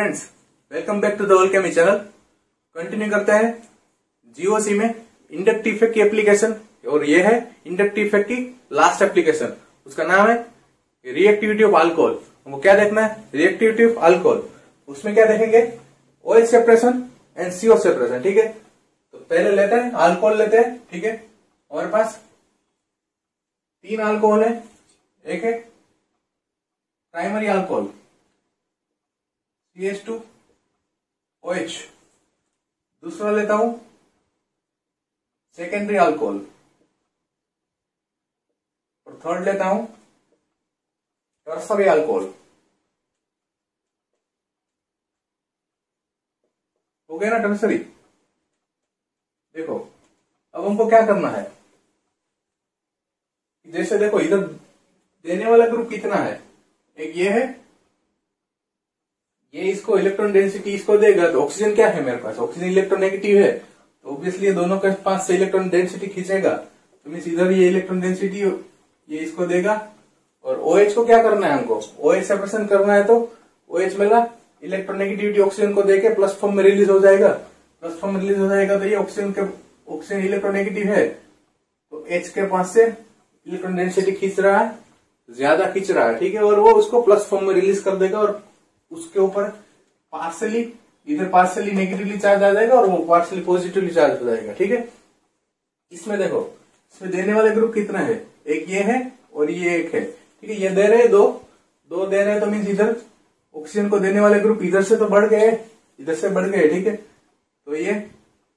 Friends, welcome back to the alchemy channel. Continue करते हैं GOC में इंडक्टिव इफेक्ट की एप्लीकेशन, और ये है इंडक्टिव इफेक्ट की लास्ट एप्लीकेशन। उसका नाम है रिएक्टिविटी ऑफ अल्कोहल। हमको क्या देखना है? Reactivity of alcohol. उसमें क्या देखेंगे? OH separation and CO separation. ठीक है, तो पहले लेते हैं अल्कोहल लेते हैं। ठीक है, हमारे पास 3 अल्कोहल है। एक है प्राइमरी अल्कोहल CH2OH, दूसरा लेता हूं सेकेंडरी अल्कोहल, और थर्ड लेता हूं टर्सरी अल्कोहल। हो गया ना टर्सरी। देखो अब हमको क्या करना है, जैसे देखो इधर देने वाला ग्रुप कितना है, एक ये है, ये इसको इलेक्ट्रॉन डेंसिटी इसको देगा, तो ऑक्सीजन क्या है मेरे पास? ऑक्सीजन इलेक्ट्रोनेगेटिव है, तो ऑब्वियसली दोनों के पास से इलेक्ट्रॉन डेंसिटी खींचेगा, तो मीन्स इधर ये इलेक्ट्रॉन डेंसिटी ये इसको देगा। और OH को क्या करना है? हमको OH सेपरेशन करना है, तो OH मिला इलेक्ट्रोनेगेटिविटी ऑक्सीजन को देके प्लस फॉर्म में रिलीज हो जाएगा। प्लस फॉर्म में रिलीज हो जाएगा तो ये ऑक्सीजन इलेक्ट्रोनेगेटिव है, तो H के पास से इलेक्ट्रॉन डेंसिटी खींच रहा है, ज्यादा खींच रहा है। ठीक है, और वो उसको प्लस फॉर्म में रिलीज कर देगा, और उसके ऊपर पार्सली इधर पार्सली नेगेटिवली चार्ज आ जाएगा और वो पार्सली पॉजिटिवली चार्ज हो जाएगा। ठीक है, इसमें देखो इसमें देने वाले ग्रुप कितना है? एक ये है और ये एक है। ठीक है, ये दे रहे दो दे रहे हैं, तो मीन्स इधर ऑक्सीजन को देने वाले ग्रुप इधर से तो बढ़ गए, इधर से बढ़ गए। ठीक है, तो ये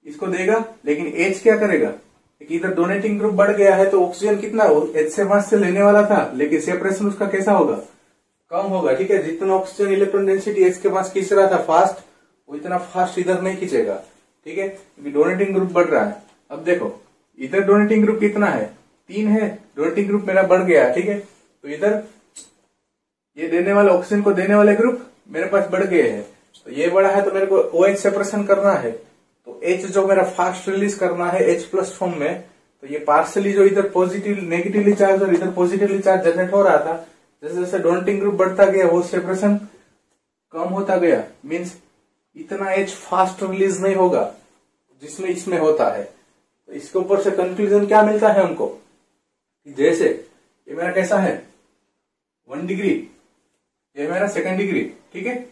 इसको देगा, लेकिन H क्या करेगा? इधर डोनेटिंग ग्रुप बढ़ गया है, तो ऑक्सीजन कितना H से 5 से लेने वाला था, लेकिन सेपरेशन उसका कैसा होगा? कम होगा। ठीक है, जितना ऑक्सीजन इलेक्ट्रॉन डेंसिटी H के पास खींच रहा था फास्ट, वो इतना फास्ट इधर नहीं खींचेगा। ठीक है, क्योंकि डोनेटिंग ग्रुप बढ़ रहा है। अब देखो इधर डोनेटिंग ग्रुप कितना है? 3 है। डोनेटिंग ग्रुप मेरा बढ़ गया। ठीक है, तो इधर ये देने वाले ऑक्सीजन को देने वाले ग्रुप मेरे पास बढ़ गए हैं, तो ये बढ़ा है, तो मेरे को OH सेपरेशन करना है, तो H जो मेरा फास्ट रिलीज करना है H प्लस फॉर्म में, तो ये पार्सली जो इधर पॉजिटिव नेगेटिवली चार्ज और इधर पॉजिटिवली चार्ज जनरेट हो रहा था, जैसे जैसे डोनेटिंग ग्रुप बढ़ता गया वो सेपरेशन कम होता गया। मींस इतना H फास्ट रिलीज नहीं होगा जिसमें इसमें होता है। तो इसके ऊपर से कंक्लूजन क्या मिलता है हमको? जैसे ये मेरा कैसा है 1 डिग्री, ये मेरा 2nd डिग्री। ठीक है,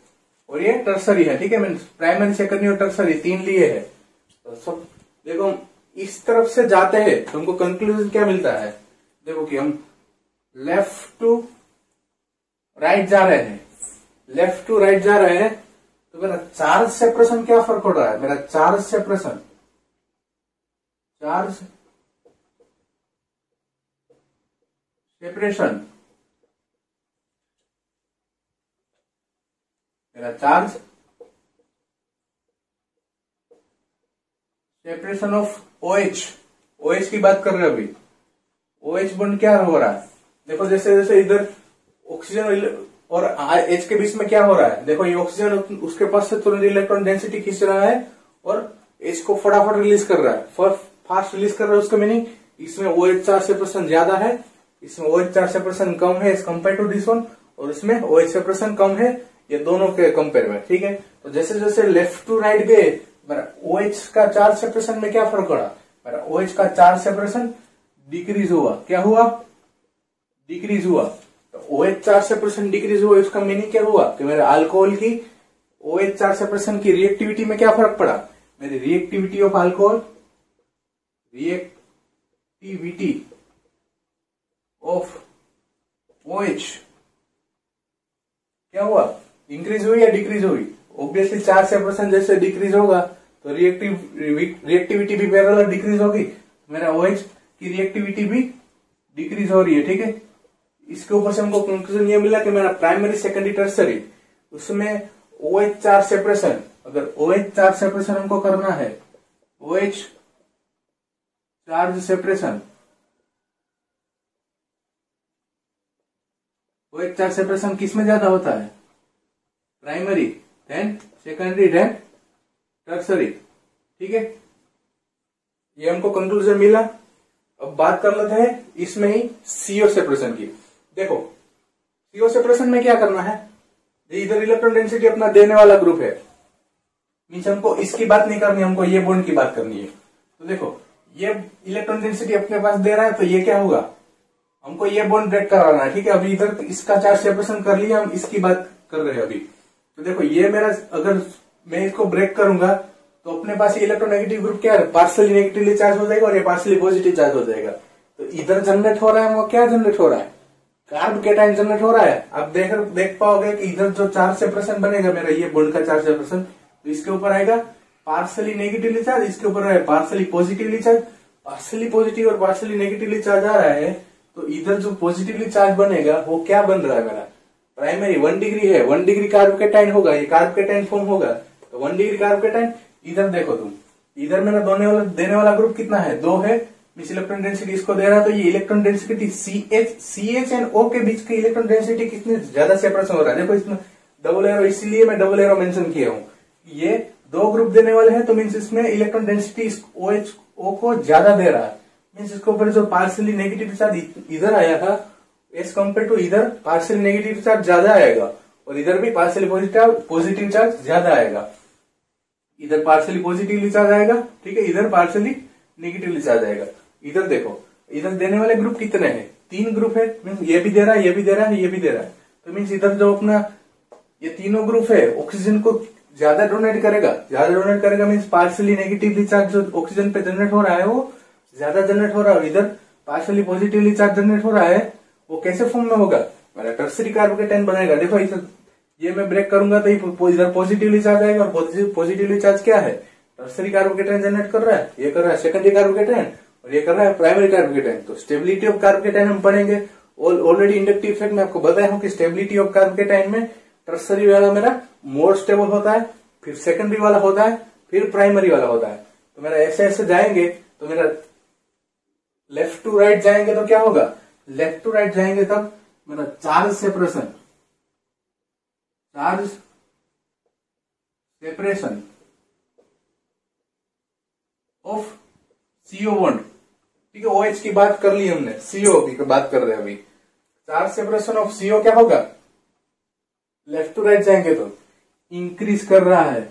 और ये टर्सरी है। ठीक है, मीन प्राइमरी सेकेंडरी और टर्सरी 3 लिए है। तो सब देखो हम इस तरफ से जाते हैं, तो हमको कंक्लूजन क्या मिलता है? देखो कि हम लेफ्ट टू राइट जा रहे हैं, लेफ्ट टू राइट जा रहे हैं, तो मेरा चार्ज सेपरेशन क्या फर्क हो रहा है? मेरा चार्ज सेपरेशन मेरा चार्ज सेपरेशन ऑफ OH की बात कर रहे हैं अभी। OH बॉन्ड क्या हो रहा है? देखो जैसे जैसे इधर ऑक्सीजन और H के बीच में क्या हो रहा है? देखो ये ऑक्सीजन उसके पास से तुरंत इलेक्ट्रॉन डेंसिटी खींच रहा है और H को फटाफट रिलीज कर रहा है, फास्ट रिलीज कर रहा है। उसका मीनिंग इसमें OH चार्ज सेपरेशन ज्यादा है, इसमें OH चार्ज सेपरेशन कम है as compared to this one, और इसमें OH सेपरेशन कम है, ये दोनों के कंपेयर में। ठीक है, तो जैसे जैसे लेफ्ट टू राइट गए, OH का चार्ज सेपरेशन में क्या फर्क पड़ा? मेरा OH का चार्ज सेपरेशन डिक्रीज हुआ। क्या हुआ? डिक्रीज हुआ। तो OH चार्ज सेपरेशन डिक्रीज हुआ, इसका मीनिंग क्या हुआ कि मेरे अल्कोहल की OH चार्ज सेपरेशन की रिएक्टिविटी में क्या फर्क पड़ा? मेरी reactivity of alcohol, reactivity of OH क्या हुआ? इंक्रीज हुई या डिक्रीज हुई? ऑब्वियसली चार्ज सेपरेशन जैसे डिक्रीज होगा तो रिएक्टिविटी भी पैरेलल डिक्रीज होगी, मेरा OH की रिएक्टिविटी भी डिक्रीज हो रही है। ठीक है, इसके ऊपर से हमको कंक्लूजन ये मिला कि मेरा प्राइमरी सेकेंडरी टर्सरी उसमें OH चार्ज सेपरेशन, अगर OH चार्ज सेपरेशन हमको करना है, OH charge separation, OH charge separation किस में ज्यादा होता है? Primary, then secondary, then tertiary. ठीक है, ये हमको कंक्लूजन मिला। अब बात कर लेते हैं इसमें ही CO सेपरेशन की। देखो CO सेपरेशन में क्या करना है? इधर इलेक्ट्रॉन डेंसिटी अपना देने वाला ग्रुप है, मीन्स हमको इसकी बात नहीं करनी, हमको ये बॉन्ड की बात करनी है। तो देखो ये इलेक्ट्रॉन डेंसिटी अपने पास दे रहा है, तो ये क्या होगा, हमको ये बॉन्ड ब्रेक कराना है, ठीक है। अभी इधर इसका चार्ज सेपरेशन कर लिया, हम इसकी बात कर रहे हैं अभी। तो देखो ये मेरा, अगर मैं इसको ब्रेक करूंगा तो अपने पास ये इलेक्ट्रोनेगेटिव ग्रुप क्या है, पार्शियली नेगेटिवली चार्ज हो जाएगा और ये पार्शियली पॉजिटिव चार्ज हो जाएगा। तो इधर जनरेट हो रहा है वो क्या जनरेट हो रहा है, कार्ब कैटायन जनरेट हो रहा है। आप देख पाओगे कि इधर जो चार्ज सेपरेशन बनेगा मेरा, ये बॉन्ड का चार्ज सेपरेशन, तो इसके ऊपर आएगा पार्शियली नेगेटिवली चार्ज, इसके ऊपर है partially positively charge. Partially positive और पार्शियली नेगेटिवली चार्ज आ रहा है, तो इधर जो पॉजिटिवली चार्ज बनेगा वो क्या बन रहा है मेरा, प्राइमरी 1 डिग्री है, 1 डिग्री कार्ब कैटायन होगा, ये कार्ब कैटायन फॉर्म होगा। तो 1 डिग्री कार्ब कैटायन, इधर देखो तुम, इधर मेरा देने वाला ग्रुप कितना है, 2 है, मिस इलेक्ट्रॉन डेंसिटी इसको दे रहा है। तो ये electron density CH and O के बीच की इलेक्ट्रॉन डेंसिटी कितनी ज्यादा सेपरेशन हो रहा है। देखो इसमें डबल एरो, इसीलिए मैं डबल एरो मेंशन किया हूँ। ये 2 ग्रुप देने वाले हैं, तो मीन्स इसमें इलेक्ट्रॉन डेंसिटी OH को ज्यादा दे रहा है। मीन्स इसके ऊपर जो पार्शियली नेगेटिव चार्ज इधर आया था एज कम्पेयर टू इधर पार्शियली नेगेटिव चार्ज ज्यादा आएगा, और इधर भी पार्शियली पॉजिटिव चार्ज ज्यादा आएगा। इधर पार्शियली पॉजिटिवली चार्ज आएगा, ठीक है, इधर पार्शियली नेगेटिवली चार्ज आएगा। इधर देखो, इधर देने वाले ग्रुप कितने हैं, 3 ग्रुप है, मीन्स ये भी दे रहा है, ये भी दे रहा है, ये भी दे रहा है। तो मीन्स इधर जो अपना ये तीनों ग्रुप है ऑक्सीजन को ज्यादा डोनेट करेगा, मीन्स पार्शियली नेगेटिवली चार्ज जो ऑक्सीजन पे जनरेट हो रहा है वो ज्यादा जनरेट हो रहा है, इधर पार्शियली पॉजिटिवली चार्ज जनरेट हो रहा है। वो कैसे फॉर्म में होगा, मेरा टर्सरी कार्ब कैटायन बनेगा। देखो ये मैं ब्रेक करूंगा तो इधर पॉजिटिवली चार्ज आएगा, और पॉजिटिवली चार्ज क्या है, टर्सरी कार्ब कैटायन जनरेट कर रहा है, ये कर रहा है सेकेंडरी कार्ब कैटायन, और ये कर रहा है प्राइमरी कार्ब कैटायन। तो स्टेबिलिटी ऑफ कार्ब कैटायन हम पढ़ेंगे, ऑलरेडी इंडक्टिव इफेक्ट में आपको बताया हूं कि स्टेबिलिटी ऑफ कार्ब कैटायन में टर्सरी वाला मेरा मोर स्टेबल होता है, फिर सेकेंडरी वाला होता है, फिर प्राइमरी वाला होता है। तो मेरा ऐसे ऐसे जाएंगे, तो मेरा लेफ्ट टू राइट जाएंगे तो क्या होगा, लेफ्ट टू राइट जाएंगे तब मेरा charge separation of CO bond, ठीक है। OH की बात कर ली हमने, CO की बात कर रहे हैं अभी। चार्ज सेपरेशन ऑफ CO क्या होगा, लेफ्ट टू राइट जाएंगे तो इंक्रीज कर रहा है,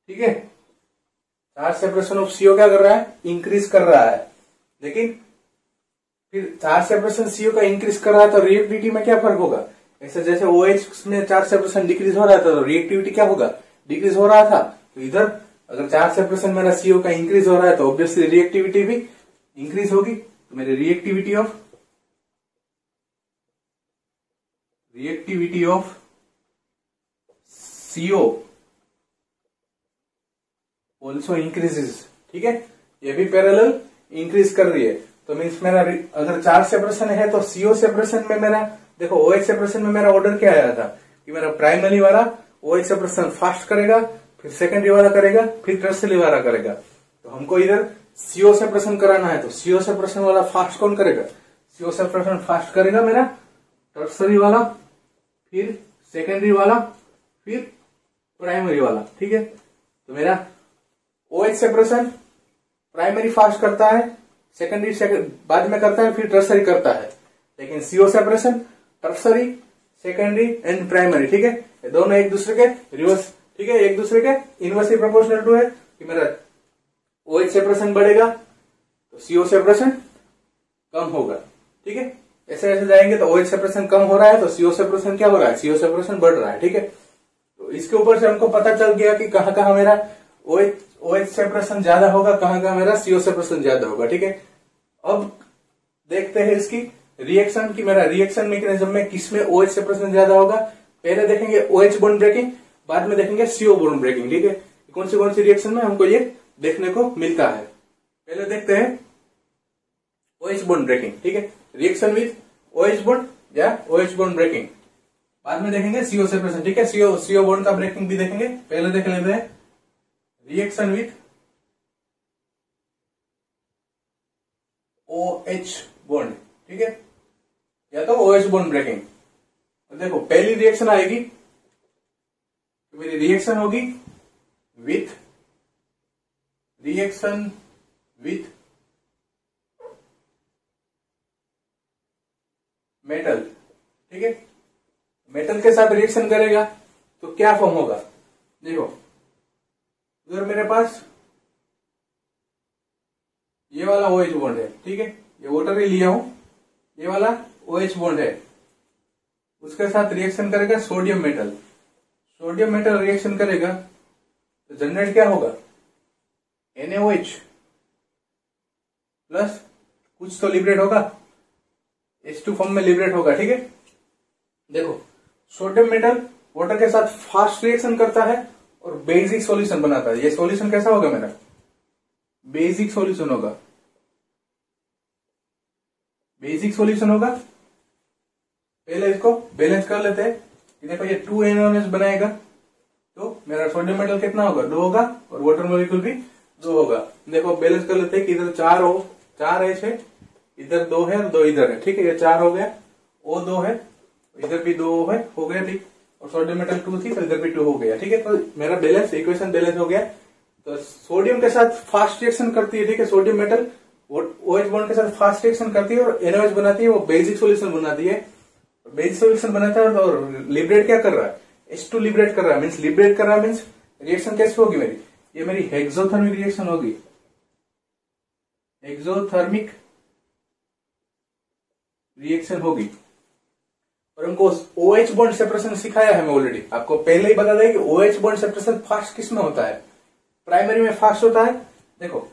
ठीक है। चार्ज सेपरेशन ऑफ CO क्या कर रहा है, इंक्रीज कर रहा है। लेकिन फिर चार्ज सेपरेशन CO का इंक्रीज कर रहा है, तो रिएक्टिविटी में क्या फर्क होगा, ऐसे जैसे OH में चार्ज सेपरेशन डिक्रीज हो रहा था, तो रिएक्टिविटी क्या होगा, डिक्रीज हो रहा था। तो इधर अगर चार्ज सेपरेशन मेरा CO का इंक्रीज हो रहा है, तो ऑब्वियसली रिएक्टिविटी भी इंक्रीज होगी। तो मेरी reactivity of CO also increases, ठीक है, ये भी पैरेलल इंक्रीज कर रही है। तो मीन्स मेरा अगर चार्ज सेपरेशन है तो CO सेपरेशन में मेरा, देखो OH सेपरेशन में मेरा ऑर्डर क्या आया था कि मेरा प्राइमरी वाला OH सेपरेशन फास्ट करेगा, फिर सेकेंडरी वाला करेगा, फिर टर्सरी वाला करेगा। तो हमको इधर CO सेपरेशन कराना है, तो CO सेपरेशन वाला फास्ट कौन करेगा, CO सेपरेशन फास्ट करेगा मेरा टर्सरी वाला, फिर सेकेंडरी वाला, फिर प्राइमरी वाला, ठीक है। तो मेरा OH सेपरेशन प्राइमरी फास्ट करता है, सेकेंडरी बाद में करता है, फिर टर्सरी करता है। लेकिन CO separation tertiary, secondary and primary, ठीक है, ये दोनों एक दूसरे के रिवर्स, ठीक है, एक दूसरे के इनवर्सली प्रोपोर्शनल टू है कि मेरा OH सेपरेशन बढ़ेगा तो CO सेपरेशन कम होगा, ठीक है। ऐसे ऐसे जाएंगे तो OH सेपरेशन कम हो रहा है, तो CO सेपरेशन क्या हो रहा है, CO सेपरेशन बढ़ रहा है, ठीक है। तो इसके ऊपर से हमको पता चल गया कि कहाँ कहाँ मेरा OH सेपरेशन ज्यादा होगा, कहाँ कहाँ मेरा CO सेपरेशन ज्यादा होगा, ठीक है। अब देखते हैं इसकी रिएक्शन की, मेरा रिएक्शन मैकेनिज्म में किसमें OH सेपरेशन ज्यादा होगा। पहले देखेंगे OH बॉन्ड ब्रेकिंग, बाद में देखेंगे CO बॉन्ड ब्रेकिंग, ठीक है। कौन सी रिएक्शन में हमको ये देखने को मिलता है। पहले देखते हैं OH बॉन्ड ब्रेकिंग, ठीक है, रिएक्शन विथ OH बॉन्ड या OH बॉन्ड ब्रेकिंग। बाद में देखेंगे CO सेपरेशन, ठीक है, CO बॉन्ड का ब्रेकिंग भी देखेंगे। पहले देख लेते हैं रिएक्शन विथ OH बॉन्ड, ठीक है, या तो OH बॉन्ड ब्रेकिंग। तो देखो पहली रिएक्शन आएगी, तो मेरी रिएक्शन होगी रिएक्शन विथ मेटल, ठीक है। मेटल के साथ रिएक्शन करेगा तो क्या फॉर्म होगा। देखो अगर मेरे पास ये वाला OH बॉन्ड है, ठीक है, ये वाटर ही लिया हूं, ये वाला OH बॉन्ड है, उसके साथ रिएक्शन करेगा sodium metal. Sodium metal reaction करेगा तो जनरेट क्या होगा, NaOH प्लस कुछ तो लिबरेट होगा, H2 फॉर्म में लिबरेट होगा, ठीक है। देखो सोडियम मेटल वाटर के साथ फास्ट रिएक्शन करता है और बेसिक सॉल्यूशन बनाता है। ये सॉल्यूशन कैसा होगा मेरा, बेसिक सॉल्यूशन होगा, बेसिक सॉल्यूशन होगा। पहले इसको बैलेंस कर लेते हैं। देखो ये 2 NaOH बनाएगा तो मेरा सोडियम मेटल कितना होगा, 2 होगा, और वाटर मॉलिक्यूल भी 2 होगा। देखो बैलेंस कर लेते हैं कि इधर 4 H है, इधर 2 है और 2 इधर है, ठीक है, ये 4 हो गया, O2 है, इधर भी 2 है, हो गया, ठीक। और सोडियम मेटल 2 थी तो इधर भी 2 हो गया, ठीक है। तो मेरा बैलेंस इक्वेशन बैलेंस हो गया। तो सोडियम के साथ फास्ट रिएक्शन करती है, ठीक है, सोडियम मेटल OH बॉन्ड के साथ फास्ट रिएक्शन करती है और NaOH बनाती है, वो बेसिक सॉल्यूशन बनाती है। बेसिक सॉल्यूशन बनाता है और लिबरेट क्या कर रहा है, H2 लिबरेट कर रहा है, मीन्स लिबरेट कर रहा है, मीन्स रिएक्शन कैसे होगी मेरी, ये मेरी हेक्सोथर्मिक रिएक्शन होगी, एक्सोथर्मिक रिएक्शन होगी। और हमको OH बॉन्ड सेपरेशन सिखाया है मैं ऑलरेडी, आपको पहले ही बता दें कि OH बॉन्ड सेपरेशन फास्ट किस में होता है, प्राइमरी में फास्ट होता है। देखो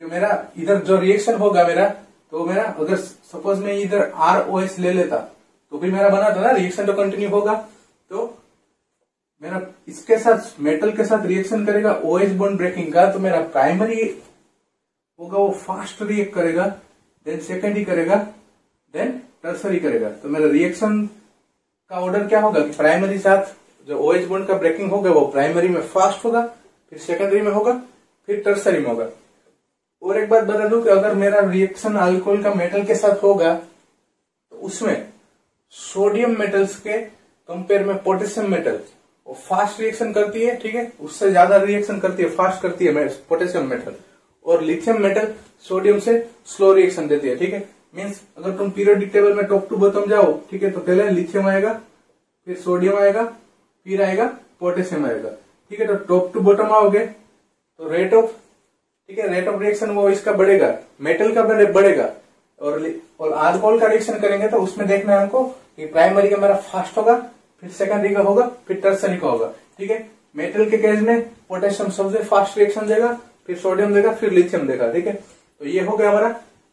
तो मेरा इधर जो रिएक्शन होगा मेरा, तो मेरा अगर सपोज मैं इधर ROH ले लेता तो भी मेरा बना था ना, रिएक्शन तो कंटिन्यू होगा। तो मेरा इसके साथ मेटल के साथ रिएक्शन करेगा OH बॉन्ड ब्रेकिंग का, तो मेरा प्राइमरी होगा वो फास्ट रिएक्ट करेगा, देन सेकेंडरी करेगा, देन टर्सरी करेगा। तो मेरा रिएक्शन का ऑर्डर क्या होगा कि प्राइमरी साथ जो OH बॉन्ड का ब्रेकिंग होगा वो प्राइमरी में फास्ट होगा, फिर सेकेंडरी में होगा, फिर टर्सरी में होगा। और एक बात बता दूं कि अगर मेरा रिएक्शन अल्कोहल का मेटल के साथ होगा तो उसमें सोडियम मेटल्स के कंपेयर में पोटेशियम मेटल वो फास्ट रिएक्शन करती है, ठीक है, उससे ज्यादा रिएक्शन करती है, फास्ट करती है पोटेशियम मेटल। और लिथियम मेटल सोडियम से स्लो रिएक्शन देती है, ठीक है। मीन्स अगर तुम पीरियोडिक टेबल में टॉप टू बॉटम जाओ, ठीक है, तो पहले लिथियम आएगा, फिर सोडियम आएगा, फिर आएगा पोटेशियम आएगा, ठीक है। तो टॉप टू बॉटम आओगे तो रेट ऑफ, ठीक है, रेट ऑफ रिएक्शन वो इसका बढ़ेगा, मेटल का बढ़ेगा। और अल्कोहल का रिएक्शन करेंगे तो उसमें देखना है हमको कि प्राइमरी का मेरा फास्ट होगा, फिर सेकेंडरी का होगा, फिर टर्सरी का होगा, ठीक है। मेटल के केस में पोटेशियम सबसे फास्ट रिएक्शन देगा, फिर सोडियम देगा, फिर लिथियम देगा, ठीक है। तो ये हो गया हमारा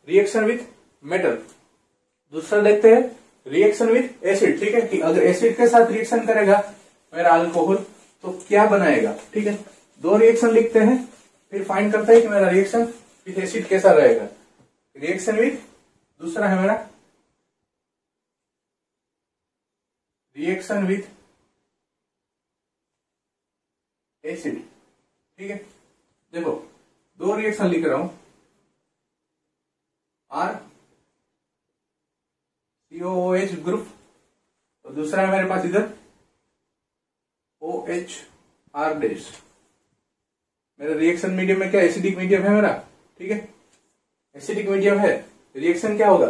रिएक्शन विथ मेटल। दूसरा देखते हैं रिएक्शन विथ एसिड, ठीक है, कि अगर एसिड के साथ रिएक्शन करेगा मेरा अल्कोहल तो क्या बनाएगा, ठीक है। 2 रिएक्शन लिखते हैं, फिर फाइंड करते हैं कि मेरा रिएक्शन विथ एसिड कैसा रहेगा। रिएक्शन विथ, दूसरा है मेरा रिएक्शन विथ एसिड, ठीक है। देखो 2 रिएक्शन लिख रहा हूं, RCOOH ग्रुप, और दूसरा है मेरे पास इधर OHR डैश। मेरा रिएक्शन मीडियम में क्या, एसिडिक मीडियम है मेरा, ठीक है, एसिडिक मीडियम है। रिएक्शन क्या होगा,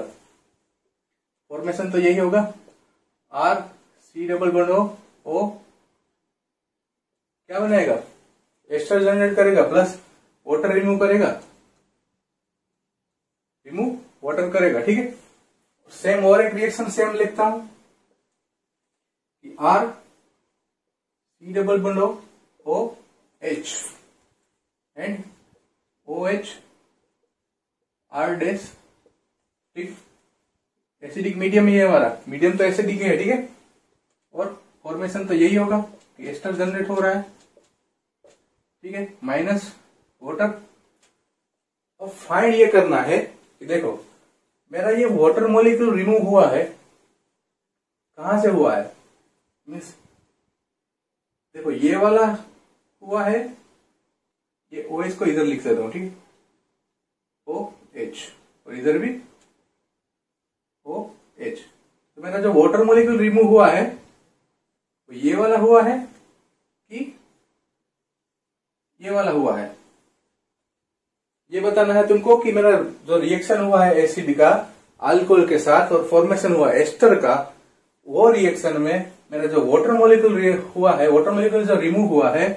फॉर्मेशन तो यही होगा, RC डबल बॉन्ड O क्या बनाएगा, एस्टर जनरेट करेगा, प्लस वाटर रिमूव करेगा, रिमूव वाटर करेगा, ठीक है। सेम और एक रिएक्शन सेम लिखता हूं कि RC double bond OH and OHR dash, ठीक। एसिडिक मीडियम ही है हमारा, मीडियम तो एसिडिक है, ठीक है। और फॉर्मेशन तो यही होगा कि एस्टर जनरेट हो रहा है, ठीक है, माइनस वाटर। अब फाइंड ये करना है कि देखो मेरा ये वाटर मॉलिक्यूल रिमूव हुआ है, कहां से हुआ है, मीन्स देखो ये वाला हुआ है, ये OH को इधर लिख देता हूं, ठीक है, OH, और इधर भी OH। तो मेरा जो वाटर मॉलिक्यूल रिमूव हुआ है वो ये वाला हुआ है कि ये वाला हुआ है, ये बताना है तुमको कि मेरा जो रिएक्शन हुआ है एसिड का अल्कोहल के साथ और फॉर्मेशन हुआ एस्टर का, वो रिएक्शन में मेरा जो वाटर मॉलिक्यूल हुआ है, वाटर मॉलिक्यूल जो रिमूव हुआ है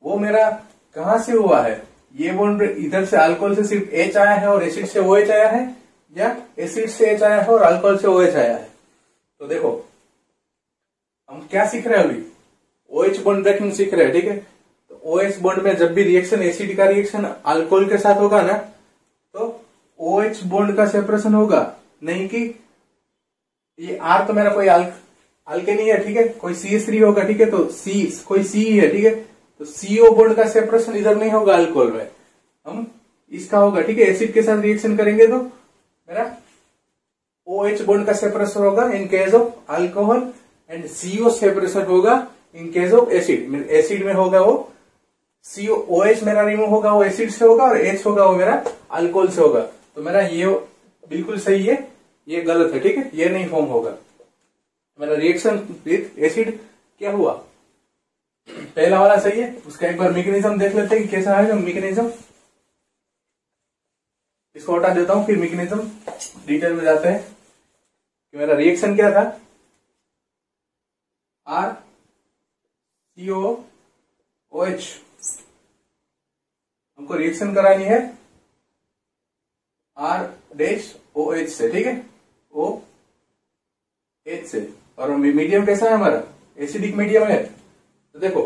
वो मेरा कहां से हुआ है, ये बॉन्ड इधर से अल्कोहल से सिर्फ H आया है और एसिड से OH आया है, या एसिड से H आया है और अल्कोहल से OH आया है। तो देखो हम क्या सीख रहे हैं अभी, OH बॉन्ड ब्रेकिंग सीख रहे हैं, ठीक है। तो OH बॉन्ड में जब भी रिएक्शन, एसिड का रिएक्शन अल्कोहल के साथ होगा ना, तो OH बॉन्ड का सेपरेशन होगा, नहीं कि ये R तो मेरा कोई अल्केन ही है, ठीक है, कोई CH3 होगा, ठीक है, तो कोई C ही है, ठीक है, तो CO बॉन्ड का सेपरेशन इधर नहीं होगा अल्कोहल में, हम इसका होगा, ठीक है। एसिड के साथ रिएक्शन करेंगे तो मेरा OH बॉन्ड का सेपरेशन होगा in case of alcohol, and CO separation होगा in case of acid. Acid में होगा वो CO, OH मेरा रिमूव होगा वो एसिड से होगा, और H होगा वो मेरा अल्कोहल से होगा। तो मेरा ये बिल्कुल सही है, ये गलत है, ठीक है, ये नहीं फॉर्म होगा। मेरा रिएक्शन विथ एसिड क्या हुआ, पहला वाला सही है। उसका एक बार मैकेनिज्म देख लेते हैं कि कैसा है मैकेनिज्म। इसको हटा देता हूं, फिर मैकेनिज्म डिटेल में जाते हैं कि मेरा रिएक्शन क्या था, RCOOH हमको रिएक्शन करानी है R-OH से, ठीक है, OH से, और मीडियम कैसा है हमारा, एसिडिक मीडियम है। तो देखो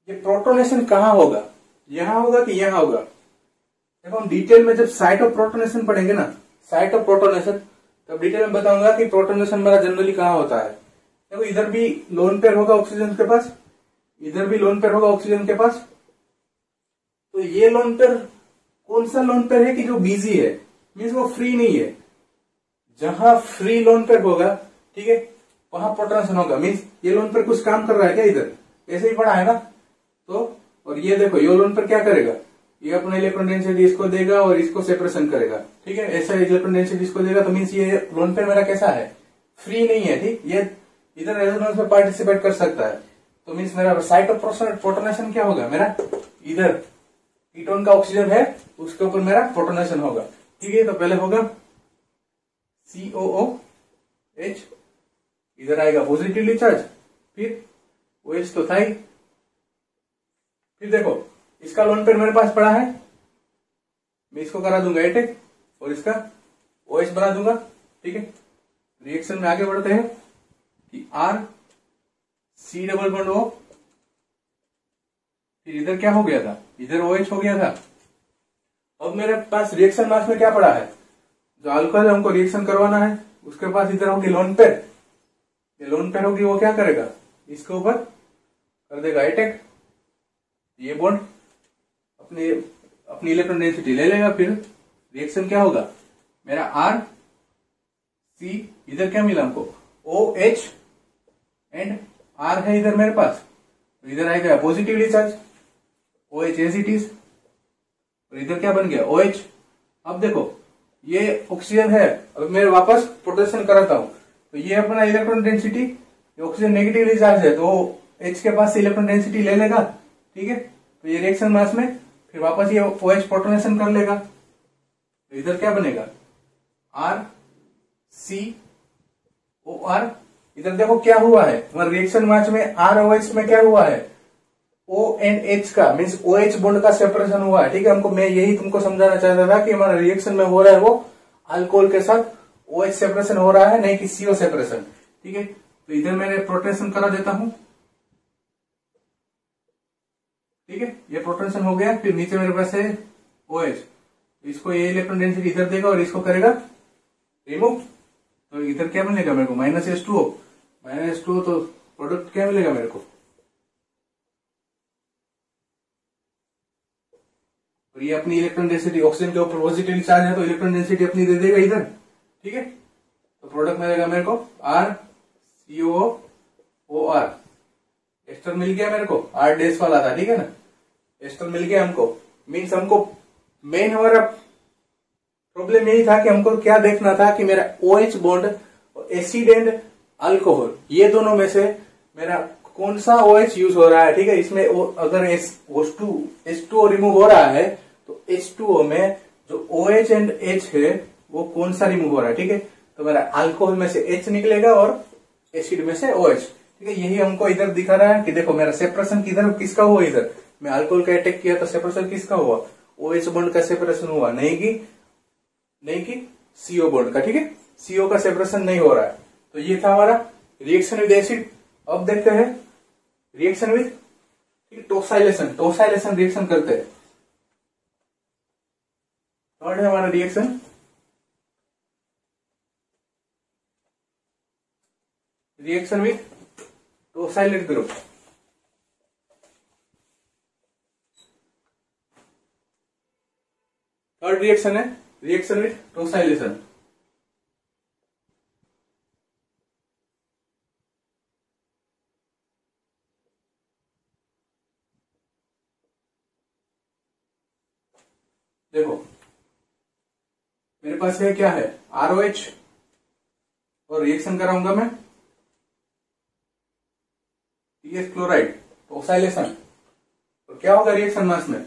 ये प्रोटोनेशन कहां होगा, यहां होगा कि यहां होगा। देखो हम डिटेल में जब साइट ऑफ प्रोटोनेशन पढ़ेंगे ना, साइट ऑफ प्रोटोनेशन, तब डिटेल में बताऊंगा कि प्रोटोनेशन मेरा जनरली कहां होता है। देखो इधर भी लोन पेयर होगा ऑक्सीजन के पास, इधर भी लोन पेयर होगा ऑक्सीजन के पास। तो ये लोन पेयर कौन सा लोन पेयर है कि जो बिजी है, मीन्स वो फ्री नहीं है। जहां फ्री लोन पेयर होगा, ठीक है, वहां प्रोटोनेशन होगा, मीन्स ये लोन पेयर कुछ काम कर रहा है क्या, इधर ऐसे ही पड़ा है ना। तो और ये देखो ये लोन पेयर क्या करेगा, ये अपना इलेक्ट्रॉन डेंसिटी इसको देगा और इसको सेपरेशन करेगा, ठीक है, ऐसा इलेक्ट्रॉन डेंसिटी इसको देगा। तो मीन्स ये लोन पेयर मेरा कैसा है, फ्री नहीं है, ठीक, ये इधर रेजोनेंस में पार्टिसिपेट कर सकता है। तो मीन्स मेरा साइट ऑफ प्रोटोनेशन क्या होगा, मेरा इधर कीटोन का ऑक्सीजन है उसके ऊपर मेरा प्रोटोनेशन होगा, ठीक है। तो पहले होगा COOH, इधर आएगा पॉजिटिवली चार्ज, फिर OH तो था ही, फिर देखो इसका लोन पेयर मेरे पास पड़ा है, मैं इसको करा दूंगा एटेक और इसका OH बना दूंगा, ठीक है। रिएक्शन में आगे बढ़ते हैं कि RC डबल बॉन्ड O, फिर इधर क्या हो गया था, इधर OH हो गया था। अब मेरे पास रिएक्शन मास में क्या पड़ा है, जो अल्कोहल हमको रिएक्शन करवाना है उसके पास इधर होगी लोन पेयर, ये लोन पेयर होगी, वो क्या करेगा, इसके ऊपर कर देगा अटैक, ये बॉन्ड अपनी इलेक्ट्रॉन डेंसिटी ले लेगा, फिर रिएक्शन क्या होगा, मेरा RC, इधर क्या मिला हमको OH एंड R है इधर मेरे पास, तो इधर आएगा positively charge OH as it is, और इधर क्या बन गया OH। अब देखो ये ऑक्सीजन है, अब मैं वापस प्रोटेक्शन कराता हूं, तो ये अपना इलेक्ट्रॉन डेंसिटी, ये ऑक्सीजन नेगेटिवली चार्ज है तो H के पास से इलेक्ट्रॉन डेंसिटी ले लेगा, ठीक है। तो ये रिएक्शन मास में फिर वापस ये OH प्रोटोनेशन कर लेगा, तो इधर क्या बनेगा RCOR। इधर देखो क्या हुआ है, रिएक्शन मास में ROH में क्या हुआ है, O एंड H का मीन्स OH बॉन्ड का सेपरेशन हुआ है, ठीक है। हमको मैं यही तुमको समझाना चाहता था कि हमारा रिएक्शन में हो रहा है वो अल्कोहल के साथ OH सेपरेशन हो रहा है, नहीं कि CO सेपरेशन, ठीक है। तो इधर मैंने प्रोटेक्शन करा देता हूं, ठीक है, ये प्रोटेक्शन हो गया। फिर नीचे मेरे पास है OH, इसको ये इलेक्ट्रॉन डेंसिटी इधर देगा और इसको करेगा रिमूव, तो इधर क्या मिलेगा मेरे को -H2O, तो प्रोडक्ट क्या मिलेगा मेरे को, और ये अपनी इलेक्ट्रॉन डेंसिटी ऑक्सीजन के ऊपर पॉजिटिव चार्ज है तो इलेक्ट्रॉन डेंसिटी अपनी दे देगा इधर, ठीक है। तो प्रोडक्ट मिलेगा मेरे को RCOOR, एस्टर मिल गया मेरे को, R डैश वाला था, ठीक है ना, एस्टर मिल गया हमको। मीन्स हमको मेन हमारा प्रॉब्लम यही था कि हमको क्या देखना था कि मेरा OH bond acid and alcohol ये दोनों में से मेरा कौन सा OH यूज हो रहा है, ठीक है। इसमें अगर H2O रिमूव हो रहा है तो H2O में जो OH एंड H है वो कौन सा रिमूव हो रहा है, ठीक है। तो मेरा अल्कोहल में से H निकलेगा और एसिड में से OH। ठीक है, यही हमको इधर दिखा रहा है कि देखो मेरा सेपरेशन किधर किसका हुआ, इधर मैं अल्कोहल का अटैक किया तो सेपरेशन किसका हुआ, OH बॉन्ड का सेपरेशन हुआ, नहीं कि CO बॉन्ड का। ठीक है, CO का सेपरेशन नहीं हो रहा है। तो ये था हमारा रिएक्शन विद एसिड। अब देखते हैं रिएक्शन विद टोसाइलेशन रिएक्शन करते हैं। थर्ड है हमारा reaction with tosylate group. Third reaction है रिएक्शन विद टोसाइलेशन। देखो मेरे पास है क्या है, ROH और रिएक्शन कराऊंगा मैं TS क्लोराइड टोसाइलेशन। तो क्या होगा रिएक्शन मास में,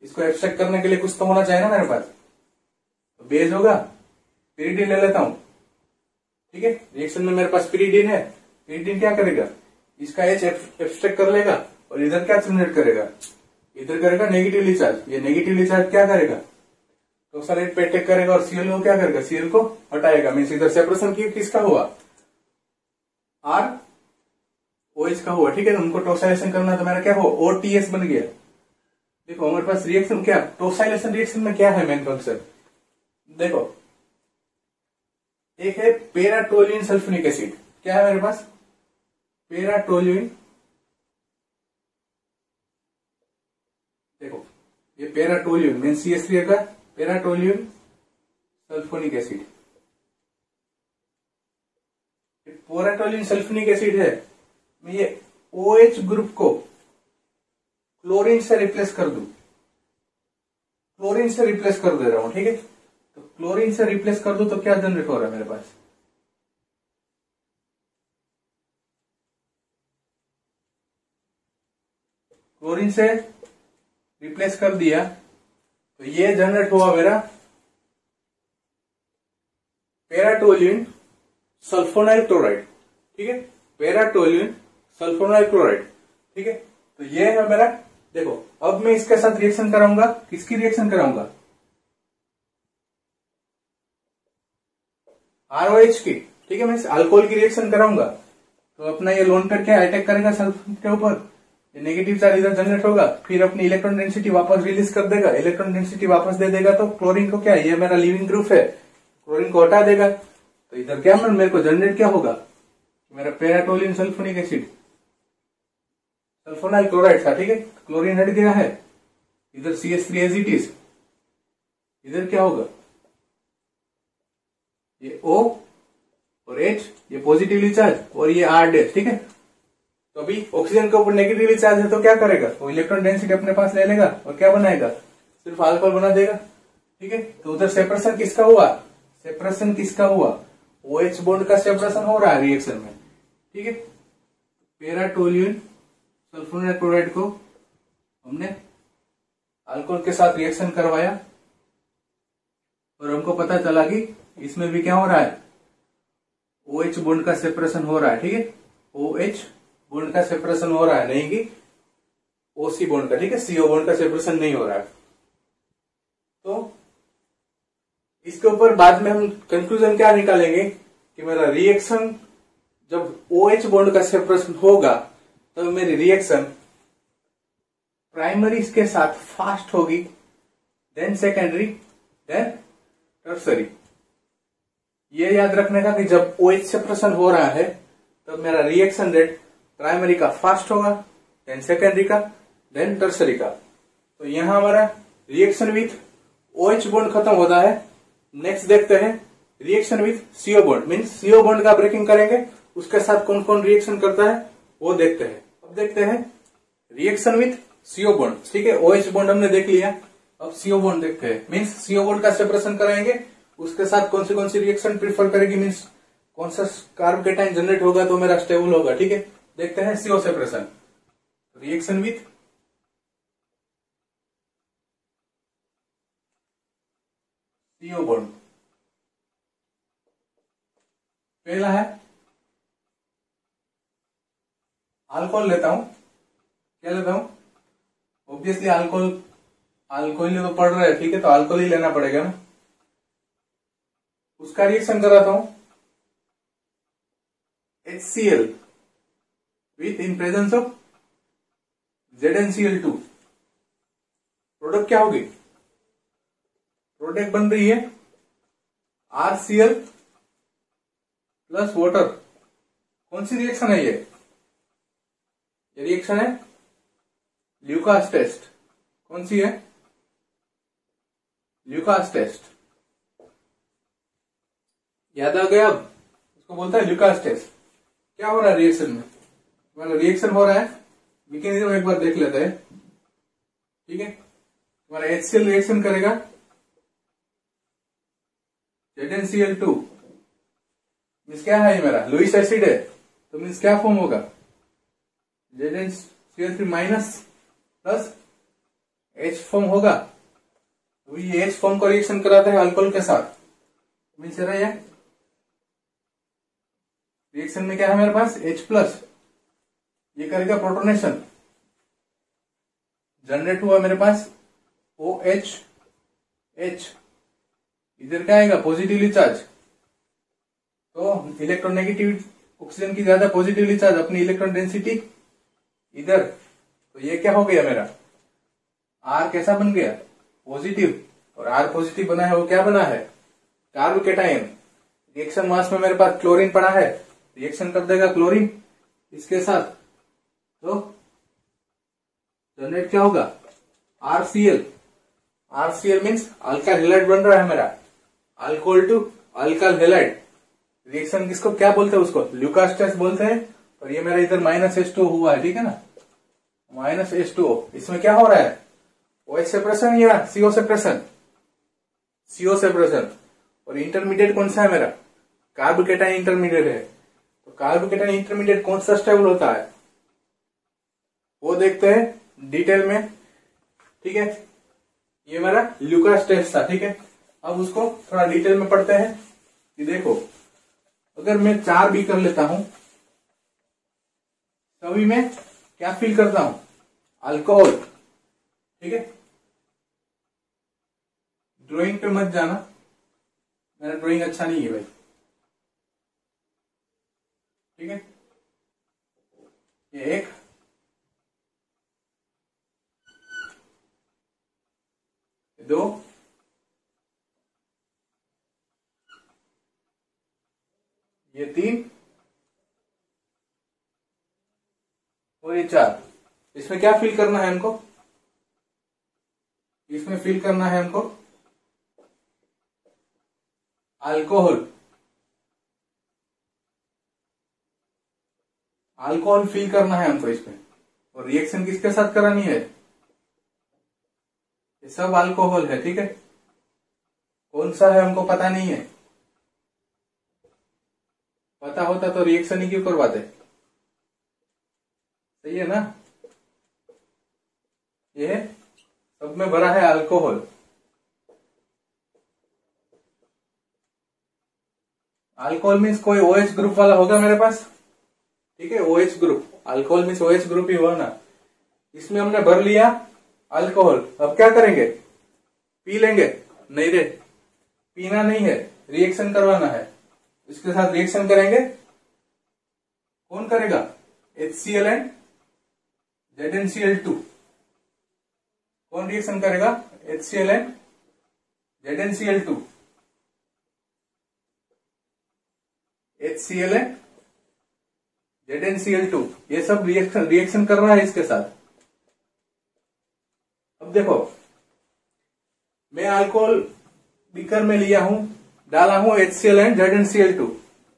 इसको एक्सट्रैक्ट करने के लिए कुछ तो होना चाहिए ना मेरे पास, तो बेस होगा, पिरिडीन ले लेता हूं। ठीक है, रिएक्शन में मेरे पास पिरिडीन है, पिरिडीन क्या करेगा, इसका H एक्सट्रैक्ट कर लेगा और इधर क्या जनरेट करेगा, इधर करेगा नेगेटिवली चार्ज। ये नेगेटिवली चार्ज क्या करेगा, टोसाइलेट पे अटैक करेगा और Cl को क्या करेगा, Cl को हटाएगा। मीन्स इधर सेपरेशन किसका हुआ, ROH का हुआ। ठीक है, उनको टोसाइलेशन करना तो मेरा क्या हुआ, OTS बन गया। देखो हमारे पास रिएक्शन क्या, टोसाइलेशन रिएक्शन में क्या है मेन फंक्शन, देखो एक है पेराटोल्यूइन सल्फोनिक एसिड। क्या है मेरे पास, पेराटोल्यूइन, देखो ये पेराटोल्यूइन मीन CH3 का पेराटोल्यूइन सल्फोनिक एसिड। पेराटोल्यूइन सल्फोनिक एसिड है, मैं ये OH ग्रुप को क्लोरीन से रिप्लेस कर दूं, क्लोरीन से रिप्लेस कर दे रहा हूं। ठीक है, तो क्लोरीन से रिप्लेस कर दूं तो क्या जनरेट हो रहा है मेरे पास, क्लोरीन से रिप्लेस कर दिया तो ये जनरेट हुआ मेरा पेराटोल्यूइन सल्फोनाइल क्लोराइड। ठीक है, पेराटोल्यूइन सल्फोनाइल क्लोराइड। ठीक है, तो ये है मेरा, देखो अब मैं इसके साथ रिएक्शन कराऊंगा, किसकी रिएक्शन कराऊंगा, ROH की। ठीक है, मैं अल्कोहल की रिएक्शन कराऊंगा तो अपना ये लोन पेयर क्या अटैक करेगा सल्फर के ऊपर, ये नेगेटिव चार्ज इधर जनरेट होगा, फिर अपनी इलेक्ट्रॉन डेंसिटी वापस रिलीज कर देगा, इलेक्ट्रॉन डेंसिटी वापस दे देगा। तो क्लोरीन को क्या, ये मेरा लिविंग ग्रुप है, क्लोरीन को हटा देगा तो इधर क्या मेरे को जनरेट क्या होगा, मेरा पेराटोल्यूइन सल्फोनिक एसिड सल्फोनाइल क्लोराइड था। ठीक है, क्लोरीन हट गया है, इधर CH3 एज इट इज, इधर क्या होगा, ये O और H ये पॉजिटिवली चार्ज और ये R डैश। ठीक है, तो अभी ऑक्सीजन के ऊपर नेगेटिवली चार्ज है तो क्या करेगा, वो इलेक्ट्रॉन डेंसिटी अपने पास ले लेगा और क्या बनाएगा, सिर्फ अल्कोहल बना देगा। ठीक है, तो उधर सेपरेशन किसका हुआ, सेपरेशन किसका हुआ, OH बॉन्ड का सेपरेशन हो रहा है रिएक्शन में। ठीक है, पेराटोल्यूइन सल्फोनाइल क्लोराइड को हमने अल्कोहल के साथ रिएक्शन करवाया और हमको पता चला कि इसमें भी क्या हो रहा है, OH बॉन्ड का सेपरेशन हो रहा है। ठीक है, OH बॉन्ड का सेपरेशन हो रहा है, नहीं कि OC बॉन्ड का। ठीक है, CO बॉन्ड का सेपरेशन नहीं हो रहा है। तो इसके ऊपर बाद में हम कंक्लूजन क्या निकालेंगे कि मेरा रिएक्शन जब OH बॉन्ड का सेपरेशन होगा तब मेरी रिएक्शन प्राइमरी के साथ फास्ट होगी, देन सेकेंडरी, देन टर्सरी। ये याद रखने का कि जब OH सेपरेशन हो रहा है तब मेरा रिएक्शन रेट प्राइमरी का फास्ट होगा, देन सेकेंडरी का, देन टर्सरी का। तो यहां हमारा रिएक्शन विथ OH बॉन्ड खत्म होता है। नेक्स्ट देखते हैं reaction with CO bond, means CO bond का ब्रेकिंग करेंगे, उसके साथ कौन कौन रिएक्शन करता है वो देखते हैं। अब देखते हैं रिएक्शन विथ CO बॉन्ड। ठीक है, OH बॉन्ड हमने देख लिया, अब CO बॉन्ड देखते हैं। मीन्स CO बॉन्ड का सेपरेशन कराएंगे, उसके साथ कौन सी रिएक्शन प्रीफर करेगी, मीन्स कौन सा कार्ब कैटायन जनरेट होगा तो मेरा स्टेबल होगा। ठीक है, देखते हैं CO separation, reaction with CO bond. पहला है अल्कोहल लेता हूं, क्या लेता हूं, ऑब्वियसली अल्कोहल ही तो पड़ रहा है, ठीक है, तो अल्कोहल ही लेना पड़ेगा ना। उसका रिएक्शन कराता हूं HCl with in presence of ZnCl2। Product क्या होगी, प्रोडक्ट बन रही है RCl प्लस वाटर। कौन सी रिएक्शन है ये रिएक्शन है ल्यूकास टेस्ट। कौन सी है, ल्यूकास टेस्ट। याद आ गया, अब इसको बोलता है ल्यूकास टेस्ट। क्या हो रहा है रिएक्शन में, मतलब रिएक्शन हो रहा है, मैकेनिज्म एक बार देख लेते हैं, ठीक है। हमारा HCl रिएक्शन करेगा ZnCl2, मीन्स क्या है, मेरा लुईस एसिड है, तो मीन्स क्या फॉर्म होगा, ZnCl3 minus plus H form होगा। तो ये H फॉर्म का रिएक्शन कराता है अल्कोहल के साथ, मीन्स ये रिएक्शन में क्या है मेरे पास H प्लस, ये करेगा प्रोटोनेशन, जनरेट हुआ मेरे पास OH, इधर क्या आएगा पॉजिटिवली चार्ज, तो इलेक्ट्रोनेगेटिव ऑक्सीजन की ज्यादा पॉजिटिवली चार्ज, अपनी इलेक्ट्रॉन डेंसिटी इधर, तो ये क्या हो गया मेरा R कैसा बन गया पॉजिटिव, और R पॉजिटिव बना है वो क्या बना है कार्बोकेटायन। रिएक्शन मास में मेरे पास क्लोरीन पड़ा है, रिएक्शन कर देगा क्लोरीन इसके साथ, तो जनरेट क्या होगा RCl मीन्स अल्काइल हैलाइड बन रहा है मेरा, alcohol to alkyl halide. Reaction किसको क्या बोलते हैं, उसको ल्यूकास टेस्ट बोलते हैं। और ये मेरा इधर -H2O हुआ है, ठीक है ना, -H2O। इसमें क्या हो रहा है OH सेपरेशन या CO सेपरेशन, CO सेपरेशन। और इंटरमीडिएट कौन सा है मेरा कार्बोकेटाइन इंटरमीडिएट है, तो कार्बोकेटाइन इंटरमीडिएट कौन सा स्टेबल होता है वो देखते हैं डिटेल में, ठीक है। ये मेरा ल्यूकास टेस्ट था, ठीक है। अब उसको थोड़ा डिटेल में पढ़ते हैं कि देखो, अगर मैं 4 भी कर लेता हूं, तभी मैं क्या फील करता हूं अल्कोहल, ठीक है। ड्राइंग पे मत जाना, मेरा ड्राइंग अच्छा नहीं है भाई, ठीक है। ये 1, ये 2, ये 3 और ये 4। इसमें क्या फील करना है हमको, इसमें फील करना है हमको अल्कोहल, अल्कोहल फील करना है हमको इसमें। और रिएक्शन किसके साथ करानी है, ये सब अल्कोहल है, ठीक है। कौन सा है हमको पता नहीं है, पता होता तो रिएक्शन ही क्यों करवाते, सही है ना। ये सब में भरा है अल्कोहल, अल्कोहल मीन्स कोई OH ग्रुप वाला होगा मेरे पास, ठीक है। OH group, alcohol means OH group ही हुआ ना। इसमें हमने भर लिया अल्कोहल, अब क्या करेंगे पी लेंगे, नहीं रे पीना नहीं है, रिएक्शन करवाना है। इसके साथ रिएक्शन करेंगे, कौन करेगा HCl एंड ZnCl2। कौन रिएक्शन करेगा HCl and ZnCl2, HCl and ZnCl2, ये सब रिएक्शन कर रहा है इसके साथ। अब देखो, मैं अल्कोहल बीकर में लिया हूं, डाला हूं HCl एंड ZnCl2,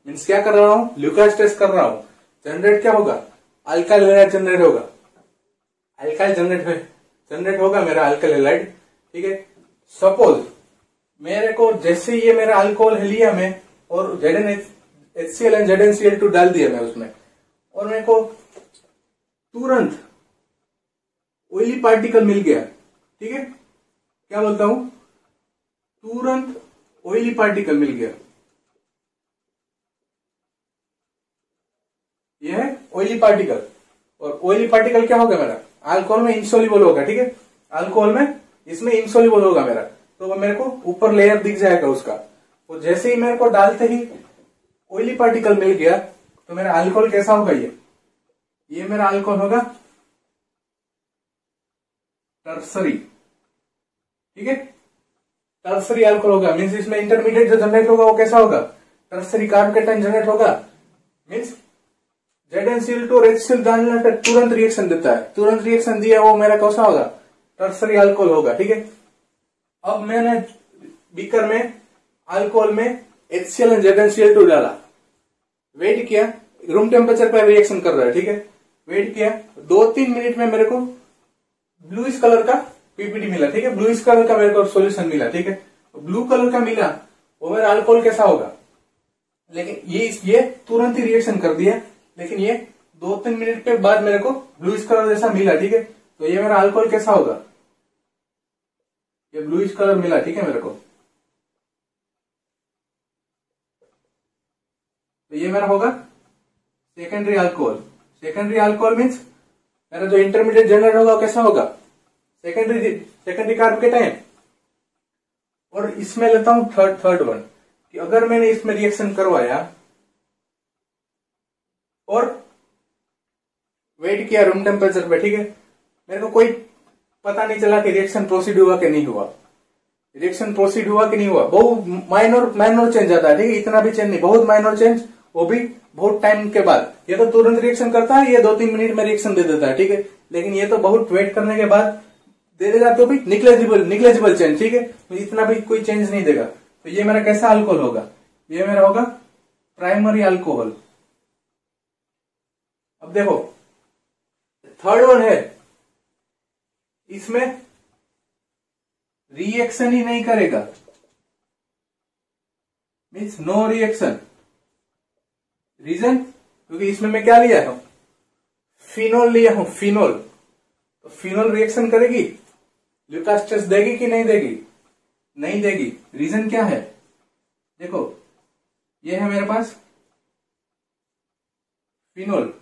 मीन्स क्या कर रहा हूं ल्यूकास टेस्ट कर रहा हूं। जनरेट क्या होगा अल्काइल हैलाइड जनरेट होगा, अल्काइल जनरेट होगा मेरा अल्काइल हैलाइड, ठीक है। सपोज मेरे को जैसे ये मेरा अल्कोहल लिया मैं और HCl एंड ZnCl2 डाल दिया मैं उसमें, और मेरे को तुरंत ऑयली पार्टिकल मिल गया, ठीक है। क्या बोलता हूं, तुरंत ऑयली पार्टिकल मिल गया, यह है ऑयली पार्टिकल। और ऑयली पार्टिकल क्या होगा मेरा, अल्कोहल में इंसोल्यूबल होगा, ठीक है, अल्कोहल में इसमें इंसोल्यूबल होगा मेरा, तो वो मेरे को ऊपर लेयर दिख जाएगा उसका। और जैसे ही मेरे को डालते ही ऑयली पार्टिकल मिल गया तो मेरा अल्कोहल कैसा होगा, ये मेरा अल्कोहल होगा टर्सरी, ठीक है, टर्सरी अल्कोहल होगा। मीन्स इसमें इंटरमीडिएट जो जनरेट होगा वो कैसा होगा, टर्सरी कार्बोकेटाइन जनरेट होगा। मीन्स ZnCl2 और HCl डालने पर तुरंत रिएक्शन देता है, तुरंत रिएक्शन दिया वो मेरा कैसा होगा, टर्सरी अल्कोहल होगा, ठीक है। अब मैंने बीकर में अल्कोहल में HCl और ZnCl2 डाला, वेट किया, रूम टेम्परेचर पर रिएक्शन कर रहा है, ठीक है, वेट किया, 2-3 मिनट में मेरे को ब्लूइश कलर का पीपीटी मिला, ठीक है, ब्लूइश कलर का मेरे को सॉल्यूशन मिला, ठीक है, ब्लू कलर का मिला वो मेरा अल्कोहल कैसा होगा। लेकिन ये तुरंत ही रिएक्शन कर दिया, लेकिन ये 2-3 मिनट के बाद मेरे को ब्लूइश कलर जैसा मिला, ठीक है, तो ये मेरा अल्कोहल कैसा होगा, ये ब्लूइश कलर मिला, ठीक है मेरे को, तो ये मेरा होगा secondary alcohol. Secondary alcohol means मेरा जो इंटरमीडिएट जनरेट होगा कैसा होगा, सेकेंडरी कार्बोकेटाइन। और इसमें लेता हूं थर्ड वन कि अगर मैंने इसमें रिएक्शन करवाया और वेट किया रूम टेम्परेचर पे, ठीक है, मेरे को कोई पता नहीं चला कि रिएक्शन प्रोसीड हुआ कि नहीं हुआ, रिएक्शन प्रोसीड हुआ कि नहीं हुआ, बहुत माइनर चेंज आता है, ठीक है, इतना भी चेंज नहीं, बहुत माइनर चेंज, वो भी बहुत टाइम के बाद। ये तो तुरंत रिएक्शन करता है, ये 2-3 मिनट में रिएक्शन दे देता है, ठीक है, लेकिन ये तो बहुत वेट करने के बाद दे देगा, तो भी निग्लेजिबल चेंज, ठीक है, तो इतना भी कोई चेंज नहीं देगा। तो ये मेरा कैसा अल्कोहल होगा, ये मेरा होगा प्राइमरी अल्कोहल। अब देखो थर्ड वन है, इसमें रिएक्शन ही नहीं करेगा, मीन्स नो रिएक्शन। रीजन, क्योंकि इसमें मैं क्या लिया हूं, फिनोल लिया हूं, फिनोल, तो फिनोल रिएक्शन करेगी, ल्यूकास टेस्ट देगी कि नहीं देगी, नहीं देगी। रीजन क्या है, देखो ये है मेरे पास फिनोल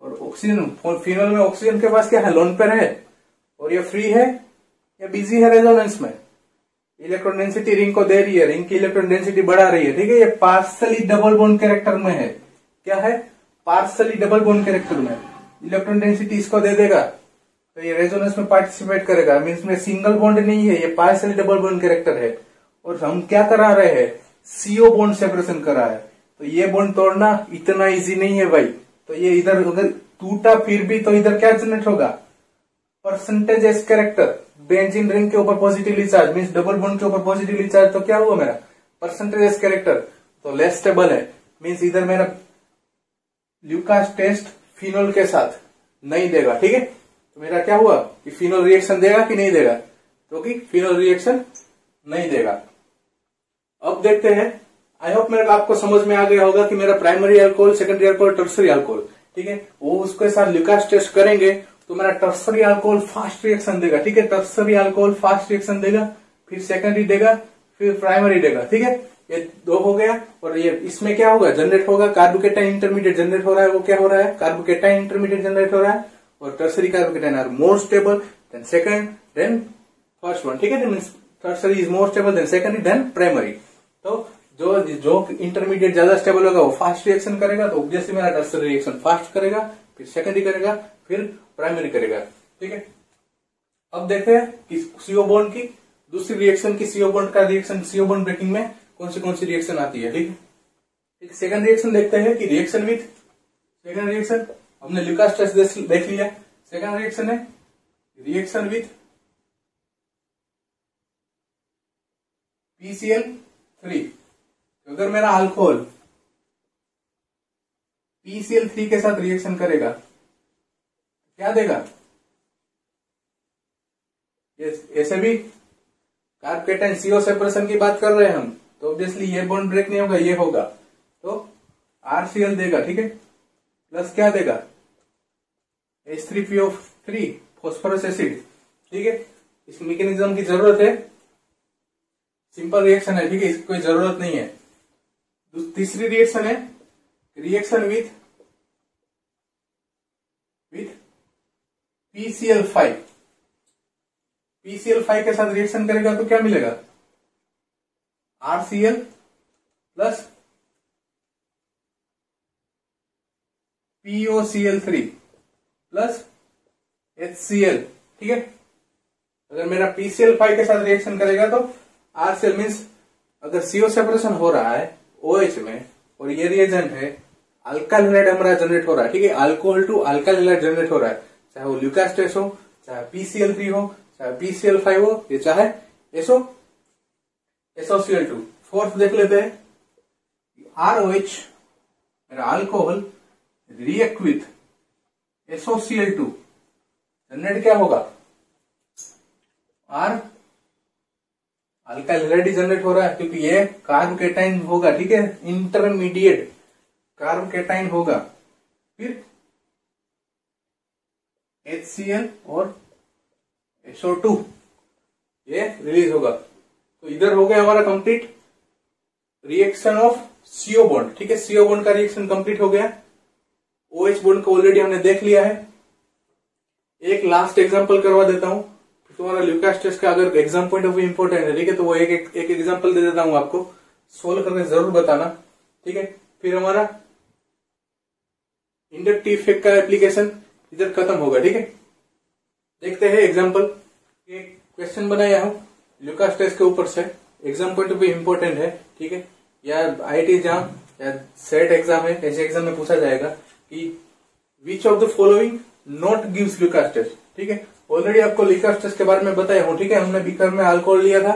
और ऑक्सीजन, फिनोल में ऑक्सीजन के पास क्या है, लोन पेयर है, और ये फ्री है या बिजी है रेजोनेंस में, इलेक्ट्रॉन डेंसिटी रिंग को दे रही है, रिंग की इलेक्ट्रॉन डेंसिटी बढ़ा रही है, ठीक है, ये पार्सली डबल बॉन्ड कैरेक्टर में है, क्या है, पार्सली डबल बॉन्ड कैरेक्टर में, इलेक्ट्रॉन डेंसिटी इसको दे देगा तो ये रेजोनेंस में पार्टिसिपेट करेगा, मीन्स में सिंगल बॉन्ड नहीं है, ये पार्सली डबल बॉन्ड कैरेक्टर है। और हम क्या करा रहे हैं, CO बॉन्ड सेपरेशन करा है, तो ये बॉन्ड तोड़ना इतना इजी नहीं है भाई, तो ये इधर अगर टूटा फिर भी तो इधर क्या जनरेट होगा, percentage S character, benzene ring के ऊपर positively charge, means double bond के ऊपर पॉजिटिवली चार्ज, तो क्या हुआ मेरा परसेंटेज एस कैरेक्टर, तो लेस स्टेबल है, मीन्स इधर मेरा ल्यूकास टेस्ट फिनोल के साथ नहीं देगा, ठीक है, तो मेरा क्या हुआ कि फिनोल रिएक्शन देगा कि नहीं देगा, तो कि फिनोल रिएक्शन नहीं देगा। अब देखते हैं, आई होप मेरे को आपको समझ में आ गया होगा कि मेरा primary alcohol, secondary alcohol, tertiary alcohol, ठीक है, वो उसके साथ ल्यूकास टेस्ट करेंगे तो मेरा टर्सरी अल्कोहल फास्ट रिएक्शन देगा, ठीक है, टर्सरी अल्कोहल फास्ट रिएक्शन देगा, फिर सेकेंडरी देगा, फिर प्राइमरी देगा, ठीक है, ये 2 हो गया। और ये इसमें क्या होगा, जनरेट होगा कार्बोकेटाइन इंटरमीडिएट जनरेट हो रहा है, वो क्या हो रहा है, कार्बोकेटाइन इंटरमीडिएट जनरेट हो रहा है, और tertiary carbocation are more stable than second than first one, ठीक है, tertiary is more stable than secondary then primary. तो जो इंटरमीडिएट ज्यादा स्टेबल होगा वो फास्ट रिएक्शन करेगा, तो ऑब्वियसली मेरा टर्सरी रिएक्शन फास्ट करेगा, फिर सेकेंडरी करेगा, फिर प्राइमरी करेगा, ठीक है। अब देखते हैं कि CO बॉन्ड की दूसरी रिएक्शन की CO बॉन्ड का रिएक्शन, CO बॉन्ड ब्रेकिंग में कौन सी रिएक्शन आती है, ठीक है। सेकंड रिएक्शन देखते हैं कि रिएक्शन विथ, सेकंड रिएक्शन हमने ल्यूकास टेस्ट देख लिया, सेकंड रिएक्शन है रिएक्शन विथ PCl3। अगर मेरा अल्कोहल PCl3 के साथ रिएक्शन करेगा क्या देगा, ऐसे भी कार्बोकेटाइन CO सेपरेशन की बात कर रहे हैं हम, तो ऑब्वियसली ये बॉन्ड ब्रेक नहीं होगा, ये होगा, तो RCl देगा, ठीक है, प्लस क्या देगा H3PO3 फॉस्फोरस एसिड, ठीक है। इस मैकेनिज्म की जरूरत है, सिंपल रिएक्शन है, ठीक है, इसकी कोई जरूरत नहीं है। तीसरी रिएक्शन है रिएक्शन विथ PCl5 PCl5 के साथ रिएक्शन करेगा तो क्या मिलेगा, RCl plus POCl3 plus HCl। ठीक है, अगर मेरा PCl5 के साथ रिएक्शन करेगा तो RCl मीन्स अगर CO सेपरेशन हो रहा है OH में और ये रिएजेंट है अल्काइल हैलाइड हमारा जनरेट हो रहा है। ठीक है, alcohol to alkyl halide generate हो रहा है, चाहे वो ल्यूकास्टेस हो, चाहे PCl3 हो, चाहे PCl5 हो, ये चाहे SOCl2। फोर्थ देख लेते हैं, ROH मेरा alcohol react with SOCl2 generate क्या होगा, R अल्काइल हैलाइड जनरेट हो रहा है क्योंकि ये कार्ब केटाइन होगा। ठीक है, इंटरमीडिएट कार्ब केटाइन होगा, फिर HCl और SO2 ये रिलीज होगा। तो इधर हो गया हमारा complete reaction of CO bond. ठीक है, CO बॉन्ड का रिएक्शन कंप्लीट हो गया। OH बॉन्ड को ऑलरेडी हमने देख लिया है। एक लास्ट एग्जांपल करवा देता हूं, तुम्हारा ल्यूकास्टेस का अगर exam point of view important है, ठीक है, तो वो एक एग्जांपल दे देता हूं आपको, सोल्व करके जरूर बताना। ठीक है, फिर हमारा इंडक्टिव इफेक्ट का एप्लीकेशन इधर खत्म होगा। ठीक है, देखते हैं एग्जांपल। एक क्वेश्चन बनाया हूं ल्यूकास्टेस के ऊपर से, exam point of view important है। ठीक है, या IIT एग्जाम या सेट एग्जाम है, ऐसे एग्जाम में पूछा जाएगा कि which of the following not gives Lucas test. ठीक है, ऑलरेडी आपको ल्यूकास्टेस के बारे में बताया हूं। ठीक है, हमने बीकर में अल्कोहल लिया था,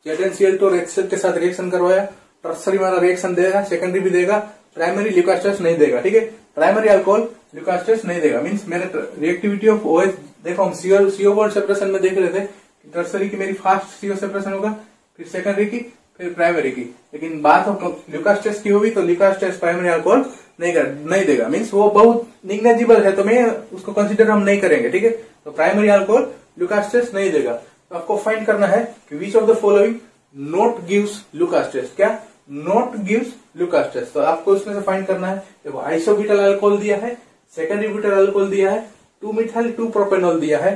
ZnCl2 और HCl के साथ रिएक्शन करवाया, टर्सरी वाला रिएक्शन देगा, सेकेंडरी भी देगा, प्राइमरी ल्यूकास्टेस नहीं देगा। ठीक है, प्राइमरी अल्कोहल ल्यूकास्टेस नहीं देगा, मींस मेरे रिएक्टिविटी ऑफ OH देखो, हम CO बॉन्ड सेपरेशन में देख रहे थे, टर्सरी की मेरी फास्ट CO सेपरेशन होगा, फिर सेकेंडरी की, फिर प्राइमरी की। लेकिन बात ल्यूकास्टेस की होगी तो ल्यूकास्टेस प्राइमरी अल्कोहल नहीं देगा, मीन्स वो बहुत निग्नेजिबल है, तो मैं उसको कंसिडर हम नहीं करेंगे। ठीक है, तो प्राइमरी अल्कोहल ल्यूकास्टेस नहीं देगा। तो आपको फाइंड करना है कि which of the following not gives Lucas test, क्या नॉट गिव्स ल्यूकास्टेस। तो आपको इसमें से फाइंड करना है। देखो, आइसोब्यूटाइल अल्कोहल दिया है, सेकेंडरी ब्यूटाइल अल्कोहल दिया है, 2 मिथाइल 2 प्रोपेनॉल दिया है,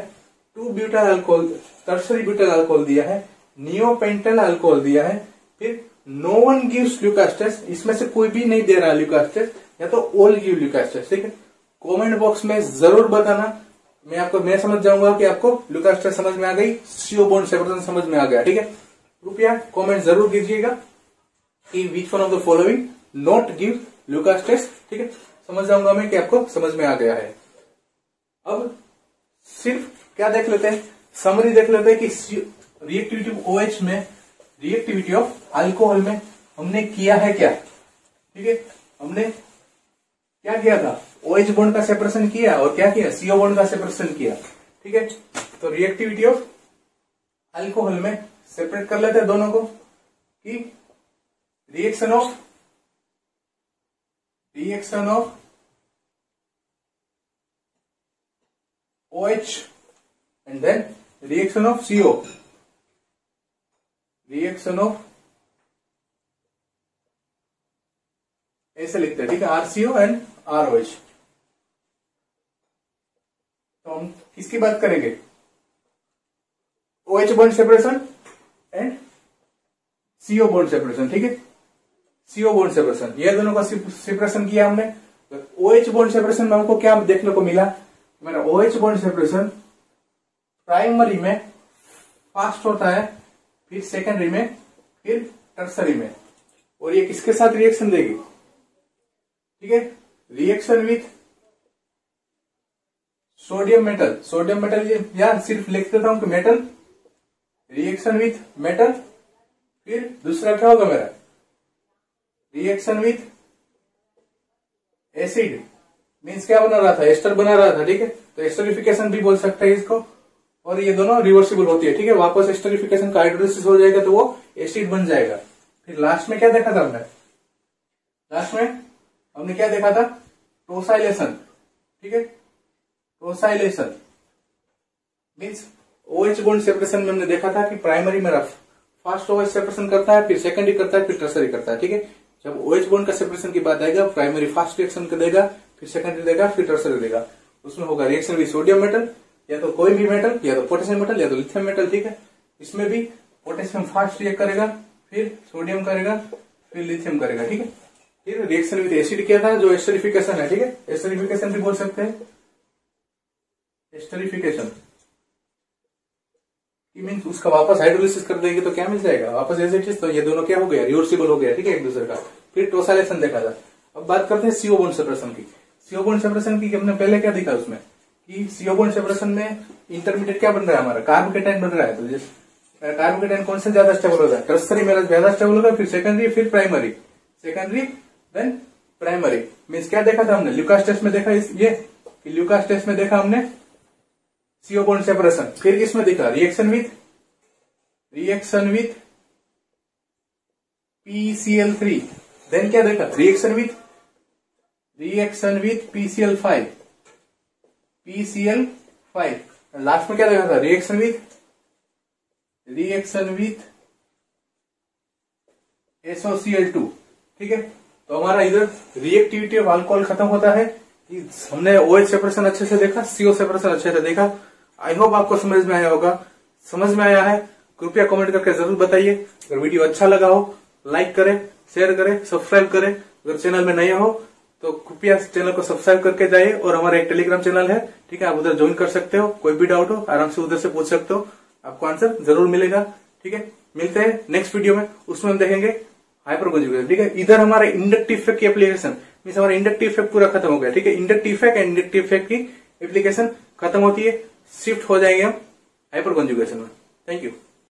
2 butyl alcohol, tertiary butyl alcohol दिया है, नियोपेंटाइल अल्कोहल दिया है, फिर नो वन गिव्स ल्यूकास्टेस, इसमें से कोई भी नहीं दे रहा ल्यूकास्टेस, या तो ऑल गिव ल्यूकास्टेस। ठीक है, कमेंट बॉक्स में जरूर बताना, मैं समझ जाऊंगा कि आपको ल्यूकास्टेस समझ में आ गई, CO बॉन्ड सेपरेशन समझ में आ गया। ठीक है, कृपया कमेंट जरूर कीजिएगा कि which one of the following not give Lucas test. ठीक है, समझ जाऊंगा मैं कि आपको समझ में आ गया है। अब सिर्फ क्या देख लेते हैं, समरी देख लेते हैं कि रिएक्टिविटी ऑफ OH में, रिएक्टिविटी ऑफ अल्कोहल में हमने किया है क्या। ठीक है, हमने क्या किया था, OH बॉन्ड का सेपरेशन किया और क्या किया, CO बॉन्ड का सेपरेशन किया। ठीक है, तो रिएक्टिविटी ऑफ अल्कोहल में सेपरेट कर लेते हैं दोनों को कि reaction of OH and then reaction of CO, reaction of, ऐसे लिखते हैं। ठीक है, RCO एंड ROH। तो हम किसकी बात करेंगे, OH bond separation and CO bond separation. ठीक है, CO बॉन्ड सेपरेशन, ये दोनों का सेपरेशन किया हमने। तो OH बॉन्ड सेपरेशन में हमको क्या देखने को मिला, मेरा OH बॉन्ड सेपरेशन प्राइमरी में फास्ट होता है, फिर सेकेंडरी में, फिर टर्सरी में, और ये किसके साथ रिएक्शन देगी। ठीक है, reaction with sodium metal, sodium metal या सिर्फ लिख देता हूं कि मेटल, रिएक्शन विथ मेटल, फिर दूसरा क्या होगा मेरा, रिएक्शन विथ एसिड, मीन्स क्या बना रहा था, एस्टर बना रहा था। ठीक है, तो एस्टरिफिकेशन भी बोल सकते हैं इसको, और ये दोनों रिवर्सिबल होती है। ठीक है, वापस एस्टरिफिकेशन का हाइड्रोलिसिस हो जाएगा तो वो एसिड बन जाएगा। फिर लास्ट में क्या देखा था हमने, लास्ट में हमने क्या देखा था, टोसाइलेशन। ठीक है, टोसाइलेशन मीन्स OH बॉन्ड सेपरेशन में हमने देखा था कि प्राइमरी मेरा फास्ट OH सेपरेशन करता है, फिर सेकेंडरी करता है, फिर टर्सरी करता है। ठीक है, जब OH बॉन्ड का सेपरेशन की बात आएगा, प्राइमरी फास्ट रिएक्शन देगा, फिर सेकेंडरी देगा, फिर टर्सरी देगा। उसमें होगा रिएक्शन विद सोडियम मेटल, या तो कोई भी मेटल, या तो पोटेशियम मेटल या तो लिथियम मेटल, ठीक है। इसमें भी पोटेशियम फास्ट रिएक्ट करेगा, फिर सोडियम करेगा, फिर लिथियम करेगा, ठीक है। फिर रिएक्शन विद एसिड किया था जो एस्टरिफिकेशन है, ठीक है। एस्टरिफिकेशन भी बोल सकते हैं। एस्टरिफिकेशन मीन्स उसका वापस हाइड्रोलिसिस कर देंगे तो क्या मिल जाएगा, वापस एसिड, तो ये दोनों क्या हो गया, रिवर्सिबल हो गया, ठीक है, एक दूसरे का। फिर टोसाइलेशन देखा था। अब बात करते हैं CO बॉन्ड सेपरेशन की। CO बॉन्ड सेपरेशन की हमने पहले क्या देखा उसमें कि CO बॉन्ड सेपरेशन में इंटरमीडिएट क्या बन रहा है हमारा, कार्बोकेटाइन बन रहा है। तो जैसे कार्बोकेटाइन कौन से ज्यादा स्टेबल होता है, टर्सरी मेरा ज्यादा स्टेबल होगा, फिर सेकेंडरी, फिर primary, secondary then primary. Means क्या देखा था हमने ल्यूकास टेस्ट में देखा, ये ल्यूकास टेस्ट में देखा हमने CO बॉन्ड सेपरेशन। फिर किसमें देखा, रिएक्शन विथ PCl3। देन क्या देखा, रिएक्शन विथ PCl5, लास्ट में क्या देखा था, रिएक्शन विथ SOCl2, ठीक है। तो हमारा इधर रिएक्टिविटी ऑफ अल्कोहल खत्म होता है कि हमने OH सेपरेशन अच्छे से देखा, CO सेपरेशन अच्छे से देखा। आई होप आपको समझ में आया होगा। समझ में आया है कृपया कमेंट करके जरूर बताइए। अगर वीडियो अच्छा लगा हो लाइक करें, शेयर करें, सब्सक्राइब करें। अगर चैनल में नए हो तो कृपया चैनल को सब्सक्राइब करके जाइए। और हमारा एक टेलीग्राम चैनल है, ठीक है, आप उधर ज्वाइन कर सकते हो। कोई भी डाउट हो आराम से उधर से पूछ सकते हो, आपको आंसर जरूर मिलेगा, ठीक है। मिलते हैं नेक्स्ट वीडियो में, उसमें हम देखेंगे हाइपर कॉन्जुगेशन, ठीक है। इधर हमारा इंडक्टिव इफेक्ट की एप्लीकेशन मीन हमारा इंडक्टिव इफेक्ट पूरा खत्म हो गया, ठीक है। Inductive effect and inductive effect की एप्लीकेशन खत्म होती है, शिफ्ट हो जाएंगे हम हाइपर कॉन्जुगेशन में। Thank you.